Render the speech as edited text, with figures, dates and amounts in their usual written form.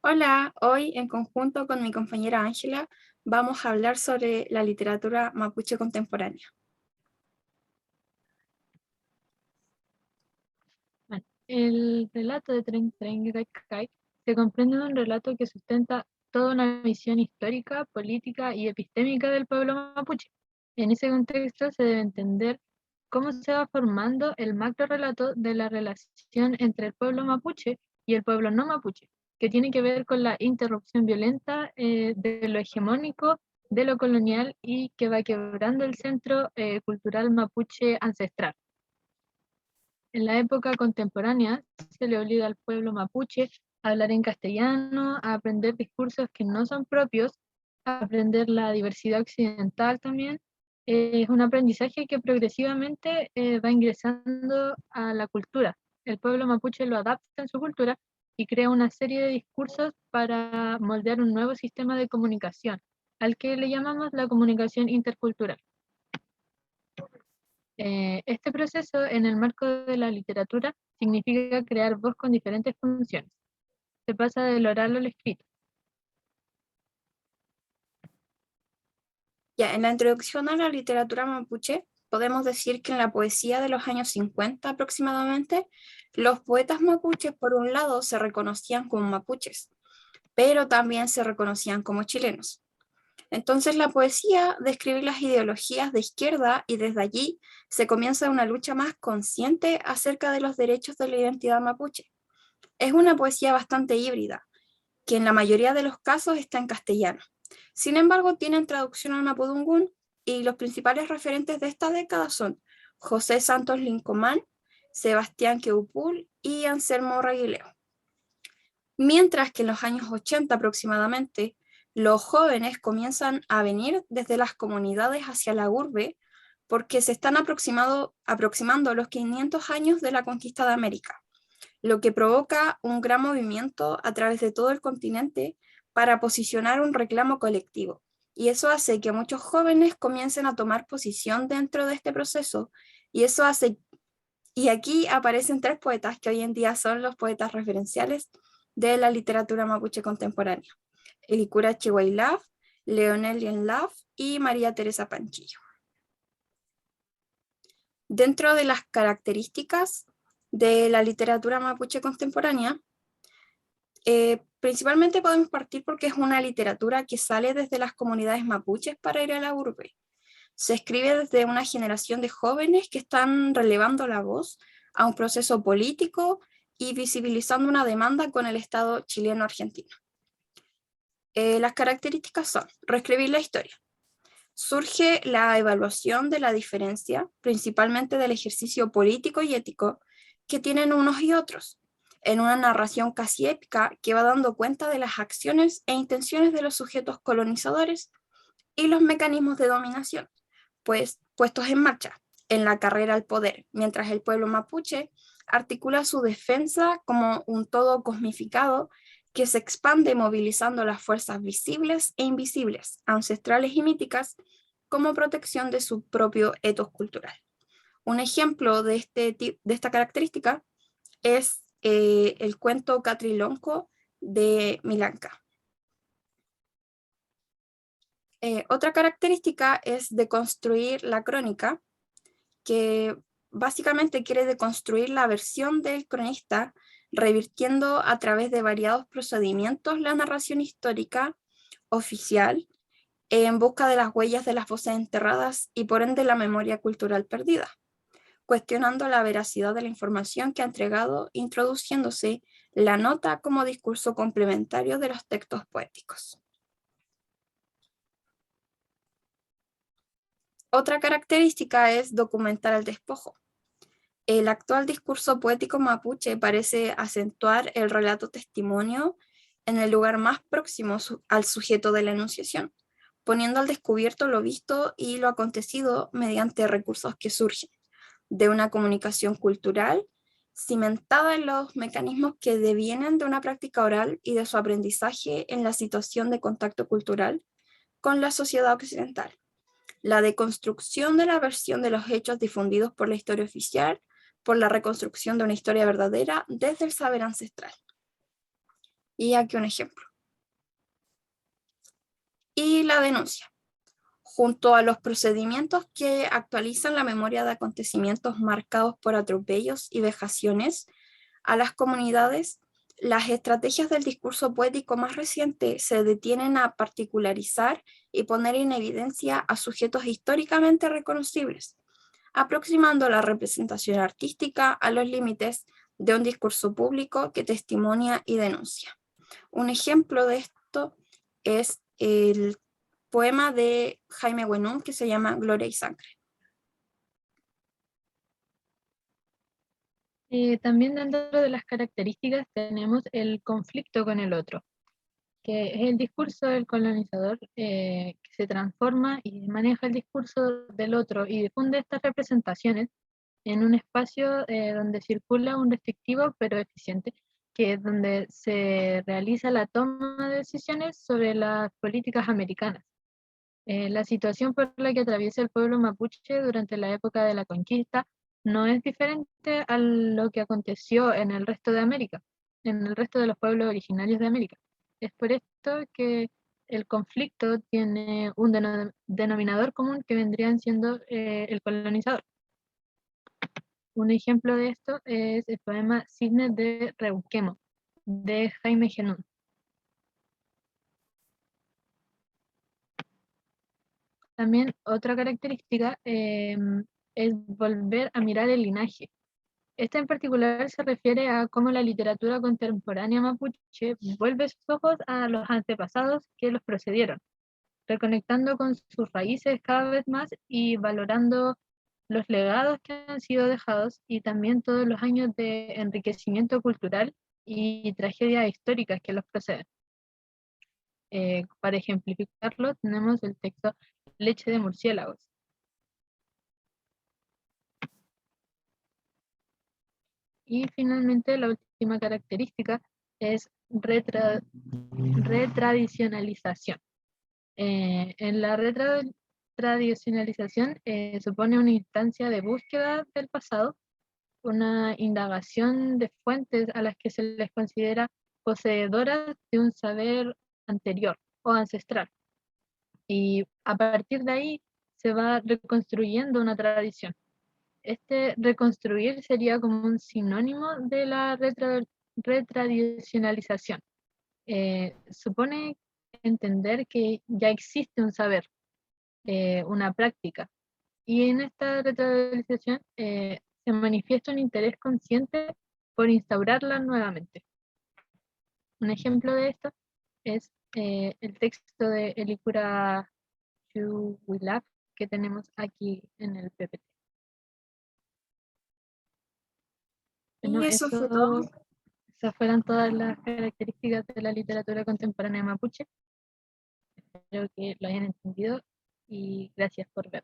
Hola, hoy en conjunto con mi compañera Ángela vamos a hablar sobre la literatura mapuche contemporánea. Bueno, el relato de Tren Tren Kai se comprende de un relato que sustenta toda una visión histórica, política y epistémica del pueblo mapuche. En ese contexto se debe entender cómo se va formando el macro relato de la relación entre el pueblo mapuche y el pueblo no mapuche, que tiene que ver con la interrupción violenta de lo hegemónico, de lo colonial y que va quebrando el centro cultural mapuche ancestral. En la época contemporánea se le obliga al pueblo mapuche a hablar en castellano, a aprender discursos que no son propios, a aprender la diversidad occidental también. Es un aprendizaje que progresivamente va ingresando a la cultura. El pueblo mapuche lo adapta en su cultura y crea una serie de discursos para moldear un nuevo sistema de comunicación, al que le llamamos la comunicación intercultural. Este proceso, en el marco de la literatura, significa crear voz con diferentes funciones. Se pasa del oral al escrito. Ya, en la introducción a la literatura mapuche, podemos decir que en la poesía de los años 50 aproximadamente, los poetas mapuches por un lado se reconocían como mapuches, pero también se reconocían como chilenos. Entonces la poesía describe las ideologías de izquierda y desde allí se comienza una lucha más consciente acerca de los derechos de la identidad mapuche. Es una poesía bastante híbrida, que en la mayoría de los casos está en castellano. Sin embargo, tienen traducción al mapudungún y los principales referentes de esta década son José Santos Lincomán, Sebastián Queupul y Anselmo Raguileo. Mientras que en los años 80 aproximadamente, los jóvenes comienzan a venir desde las comunidades hacia la urbe porque se están aproximando los 500 años de la conquista de América, lo que provoca un gran movimiento a través de todo el continente para posicionar un reclamo colectivo. Y eso hace que muchos jóvenes comiencen a tomar posición dentro de este proceso, y eso hace, y aquí aparecen tres poetas que hoy en día son los poetas referenciales de la literatura mapuche contemporánea: Elikura Chihuahilaf, Leonel Laf y María Teresa Panchillo. Dentro de las características de la literatura mapuche contemporánea, principalmente podemos partir porque es una literatura que sale desde las comunidades mapuches para ir a la urbe. Se escribe desde una generación de jóvenes que están relevando la voz a un proceso político y visibilizando una demanda con el Estado chileno-argentino. Las características son reescribir la historia. Surge la evaluación de la diferencia, principalmente del ejercicio político y ético que tienen unos y otros, en una narración casi épica que va dando cuenta de las acciones e intenciones de los sujetos colonizadores y los mecanismos de dominación, pues puestos en marcha en la carrera al poder, mientras el pueblo mapuche articula su defensa como un todo cosmificado que se expande movilizando las fuerzas visibles e invisibles, ancestrales y míticas, como protección de su propio etos cultural. Un ejemplo de esta característica es el cuento Catrilonco de Milanca. Otra característica es deconstruir la crónica, que básicamente quiere deconstruir la versión del cronista, revirtiendo a través de variados procedimientos la narración histórica oficial en busca de las huellas de las voces enterradas y por ende la memoria cultural perdida, cuestionando la veracidad de la información que ha entregado, introduciéndose la nota como discurso complementario de los textos poéticos. Otra característica es documentar el despojo. El actual discurso poético mapuche parece acentuar el relato testimonio en el lugar más próximo al sujeto de la enunciación, poniendo al descubierto lo visto y lo acontecido mediante recursos que surgen de una comunicación cultural cimentada en los mecanismos que devienen de una práctica oral y de su aprendizaje en la situación de contacto cultural con la sociedad occidental. La deconstrucción de la versión de los hechos difundidos por la historia oficial, por la reconstrucción de una historia verdadera desde el saber ancestral. Y aquí un ejemplo. Y la denuncia. Junto a los procedimientos que actualizan la memoria de acontecimientos marcados por atropellos y vejaciones a las comunidades, las estrategias del discurso poético más reciente se detienen a particularizar y poner en evidencia a sujetos históricamente reconocibles, aproximando la representación artística a los límites de un discurso público que testimonia y denuncia. Un ejemplo de esto es el poema de Jaime Buenum que se llama Gloria y Sangre. También dentro de las características tenemos el conflicto con el otro, que es el discurso del colonizador que se transforma y maneja el discurso del otro y difunde estas representaciones en un espacio donde circula un restrictivo pero eficiente, que es donde se realiza la toma de decisiones sobre las políticas americanas. La situación por la que atraviesa el pueblo mapuche durante la época de la conquista no es diferente a lo que aconteció en el resto de América, en el resto de los pueblos originarios de América. Es por esto que el conflicto tiene un denominador común que vendrían siendo el colonizador. Un ejemplo de esto es el poema Cisnes de Reuquemo, de Jaime Genún. También otra característica es volver a mirar el linaje. Esta en particular se refiere a cómo la literatura contemporánea mapuche vuelve sus ojos a los antepasados que los precedieron, reconectando con sus raíces cada vez más y valorando los legados que han sido dejados y también todos los años de enriquecimiento cultural y tragedias históricas que los preceden. Para ejemplificarlo, tenemos el texto Leche de murciélagos. Y finalmente, la última característica es retradicionalización. En la retradicionalización supone una instancia de búsqueda del pasado, una indagación de fuentes a las que se les considera poseedoras de un saber anterior o ancestral. Y a partir de ahí se va reconstruyendo una tradición. Este reconstruir sería como un sinónimo de la retradicionalización. Supone entender que ya existe un saber, una práctica, y en esta retradicionalización se manifiesta un interés consciente por instaurarla nuevamente. Un ejemplo de esto es el texto de Elikura Huilaf que tenemos aquí en el PPT. Bueno, Y eso fue todo. esas fueron todas las características de la literatura contemporánea mapuche. Espero que lo hayan entendido y gracias por ver.